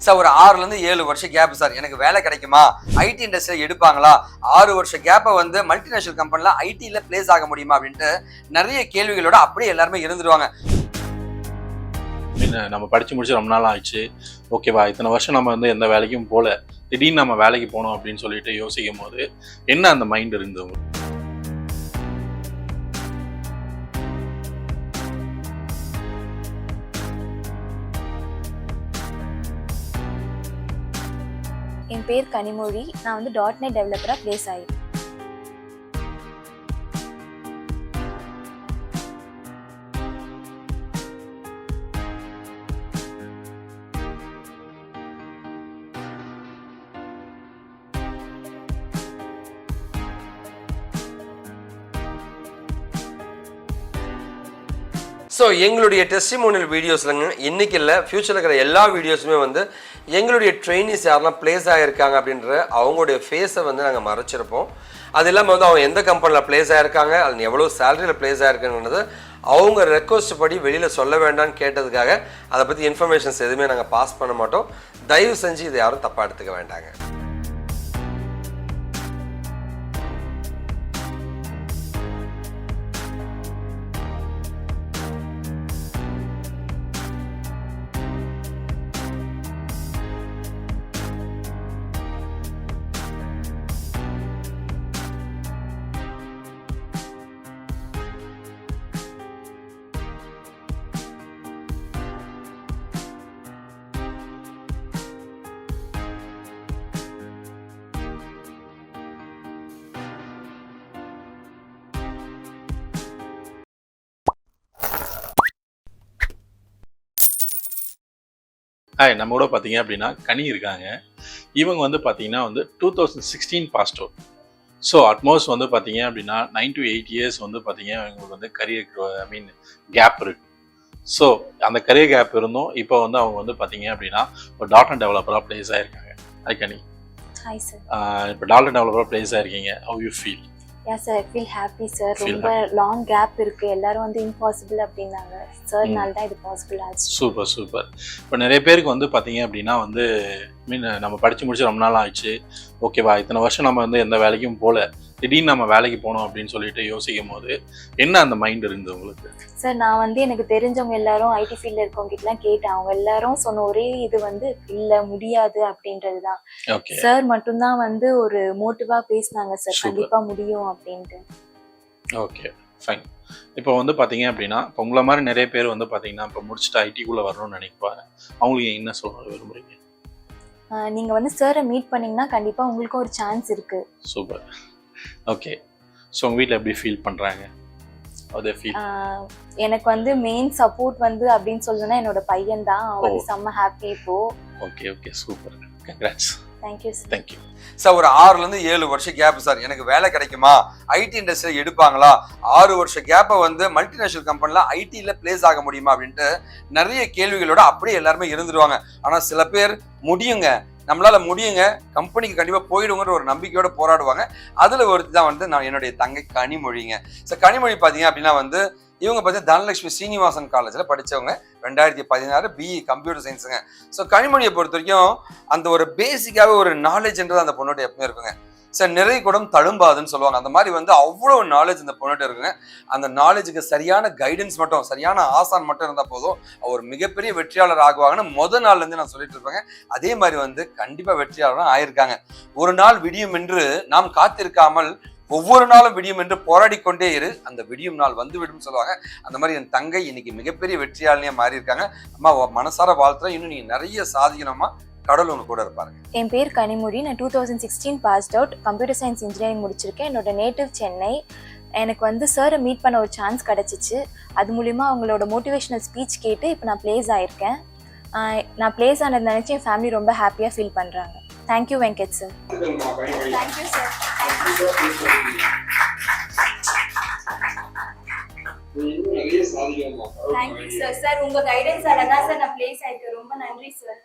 Sir ஒரு 6லேருந்து 7 வருஷம் gap sir, எனக்கு வேலை கிடைக்குமா, ஐடி இண்டஸ்ட்ரியில் எடுப்பாங்களா, 6 வருஷம் கேப்பை வந்து மல்டிநேஷனல் கம்பெனியில் ஐடியில் பிளேஸ் ஆக முடியுமா அப்படின்ட்டு நிறைய கேள்விகளோட அப்படியே எல்லாருமே இருந்துருவாங்க. நம்ம படித்து முடிச்சு ரொம்ப நாள் ஆயிடுச்சு, ஓகேவா, இத்தனை வருஷம் நம்ம வந்து எந்த வேலைக்கும் போகல, திடீர்னு நம்ம வேலைக்கு போகணும் அப்படின்னு சொல்லிட்டு யோசிக்கும் போது என்ன அந்த மைண்ட் இருந்தது? என் பேர் கனிமொழி. நான் வந்து .NET டெவலப்பராக பிளேஸ் ஆகிருக்கேன். ஸோ எங்களுடைய டெஸ்டிமோனியல் வீடியோஸ்லங்க இன்றைக்கி இல்லை, ஃப்யூச்சரில் இருக்கிற எல்லா வீடியோஸுமே வந்து எங்களுடைய ட்ரெயினிஸ் யாரெல்லாம் பிளேஸ் ஆகியிருக்காங்க அப்படின்ற அவங்களுடைய ஃபேஸை வந்து நாங்கள் மறைச்சிருப்போம். அது இல்லாமல் வந்து அவங்க எந்த கம்பெனியில் பிளேஸ் ஆகிருக்காங்க, அது எவ்வளோ சேலரியில் பிளேஸ் ஆகிருக்குன்றது அவங்க ரெக்வஸ்ட் படி வெளியில் சொல்ல வேண்டாம்னு கேட்டதுக்காக அதை பற்றி இன்ஃபர்மேஷன்ஸ் எதுவுமே நாங்கள் பாஸ் பண்ண மாட்டோம். தயவு செஞ்சு இதை யாரும் தப்பாக எடுத்துக்க வேண்டாங்க. ஹாய், நம்ம கூட பார்த்தீங்க அப்படின்னா கனி இருக்காங்க. இவங்க வந்து பார்த்தீங்கன்னா வந்து 2016 பாஸ்ட் அவுட். ஸோ அட்மோஸ்ட் வந்து பார்த்தீங்க அப்படின்னா 9 to 8 இயர்ஸ் வந்து பார்த்தீங்க இவங்களுக்கு வந்து கரியர் கேப் இருக்கு. ஸோ அந்த கரியர் கேப் இருந்தும் இப்போ வந்து அவங்க வந்து பார்த்தீங்க அப்படின்னா ஒரு .NET டெவலப்பராக பிளேஸ் ஆகிருக்காங்க. ஹாய் கனி. Hi sir. இப்போ .NET டெவலப்பராக பிளேஸ் ஆகிருக்கீங்க. How you feel? Yeah sir, I feel happy sir. ரொம்ப லாங் கேப் இருக்கு, எல்லாரும் வந்து இம்பாசிபிள் அப்படின்னாங்க. சார்னால தான் இது பாசிபிள் ஆச்சு. Super super. இப்போ நிறைய பேருக்கு வந்து பார்த்தீங்க அப்படின்னா வந்து நம்ம படித்து முடிச்சு ரொம்ப நாள் ஆயிடுச்சு, ஓகேவா, இத்தனை வருஷம் நம்ம வந்து எந்த வேலைக்கும் போகல, திடீர்னு நம்ம வேலைக்கு போகணும் அப்படின்னு சொல்லிட்டு யோசிக்கும் போது என்ன அந்த மைண்ட் இருந்தது உங்களுக்கு? சார், நான் வந்து எனக்கு தெரிஞ்சவங்க எல்லாரும் ஐடி ஃபீல்டில் இருக்கவங்க கிட்டலாம் கேட்டேன். அவங்க எல்லாரும் சொன்ன ஒரே இது வந்து இல்லை முடியாது அப்படின்றது தான். சார் மட்டும்தான் வந்து ஒரு மோட்டிவாக பேசினாங்க சார், கண்டிப்பாக முடியும் அப்படின்ட்டு. Okay fine. இப்போ வந்து பார்த்தீங்க அப்படின்னா இப்போ உங்களை மாதிரி நிறைய பேர் வந்து பார்த்தீங்கன்னா இப்போ முடிச்சுட்டு ஐடிக்குள்ளே வரணும்னு நினைப்பாங்க. அவங்களுக்கு என்ன சொல்ல விரும்புகிறீங்க? நீங்கள் வந்து சாரை மீட் பண்ணிங்கன்னா கண்டிப்பாக உங்களுக்கும் ஒரு சான்ஸ் இருக்குது. சூப்பர். ஓகே. ஸோ உங்கள் வீட்டில் எப்படி ஃபீல் பண்ணுறாங்க? எனக்கு வந்து மெயின் சப்போர்ட் வந்து அப்படின்னு சொல்லணும்னா என்னோட பையன் தான். அவன் வந்து செம்ம ஹாப்பி இப்போ. Okay okay super. Congrats. Thank you sir. Thank you sir. ஒரு 6லேருந்து 7 வருஷம் கேப் சார், எனக்கு வேலை கிடைக்குமா, ஐடி இண்டஸ்ட்ரியில் எடுப்பாங்களா, 6 வருஷம் கேப்பை வந்து மல்டிநேஷனல் கம்பெனியில் ஐடியில் பிளேஸ் ஆக முடியுமா அப்படின்ட்டு நிறைய கேள்விகளோட அப்படியே எல்லாருமே இருந்துருவாங்க. ஆனால் சில பேர் முடியுங்க, நம்மளால முடியுங்க, கம்பெனிக்கு கண்டிப்பாக போயிடுங்கிற ஒரு நம்பிக்கையோட போராடுவாங்க. அதில் ஒருத்தி தான் வந்து நான் என்னுடைய தங்கை கனிமொழிங்க. சார் கனிமொழி பார்த்தீங்க அப்படின்னா வந்து இவங்க பார்த்தீங்கன்னா தனலட்சுமி ஸ்ரீனிவாசன் காலேஜில் படித்தவங்க, 2016 பிஇ கம்ப்யூட்டர் சயின்ஸுங்க. ஸோ கனிமொழியை பொறுத்த வரைக்கும் அந்த ஒரு பேசிக்காகவே ஒரு நாலேஜ்ன்றது அந்த பொண்ணோட எப்பவுமே இருக்குங்க. சார் நிறைய கூட தழும்பாதுன்னு சொல்லுவாங்க, அந்த மாதிரி வந்து அவ்வளோ நாலேஜ் இந்த பொண்ணுகிட்ட இருக்குங்க. அந்த நாலேஜுக்கு சரியான கைடன்ஸ் மட்டும், சரியான ஆசான் மட்டும் இருந்தால் போதும், அவர் மிகப்பெரிய வெற்றியாளர் ஆகுவாங்கன்னு முதல் நாள்லேருந்து நான் சொல்லிட்டு இருப்பேங்க. அதே மாதிரி வந்து கண்டிப்பாக வெற்றியாளரும் ஆயிருக்காங்க. ஒரு நாள் விடியும் என்று நாம் காத்திருக்காமல் ஒவ்வொரு நாளும் விடியும் என்று போராடி கொண்டே இரு, அந்த விடியும் நாள் வந்து விடும் சொல்லுவாங்க. அந்த மாதிரி என் தங்கை இன்னைக்கு மிகப்பெரிய வெற்றியாளனையா மாறி இருக்காங்க. அம்மா மனசார வாழ்த்துறேன், இன்னும் நீங்க நிறைய சாதிக்கணுமா, கடவுள் உங்க கூட இருப்பாருங்க. என் பேர் கனிமொழி. நான் 2016 passed out, computer science engineering முடிச்சிருக்கேன். என்னோட நேட்டிவ் சென்னை. எனக்கு வந்து சாரை மீட் பண்ண ஒரு சான்ஸ் கிடச்சிச்சு. அது மூலிமா அவங்களோட மோட்டிவேஷனல் ஸ்பீச் கேட்டு இப்போ நான் பிளேஸ் ஆயிருக்கேன். நான் பிளேஸ் ஆனது நினச்சி என் ஃபேமிலி ரொம்ப ஹாப்பியாக ஃபீல் பண்ணுறாங்க. Thank you Venkat sir. Thank you sir. Thank you sir. Sir உங்க கைடன்ஸால தான் சார் நான் பிளேஸ் ஆயிட்டேன். ரொம்ப நன்றி சார்.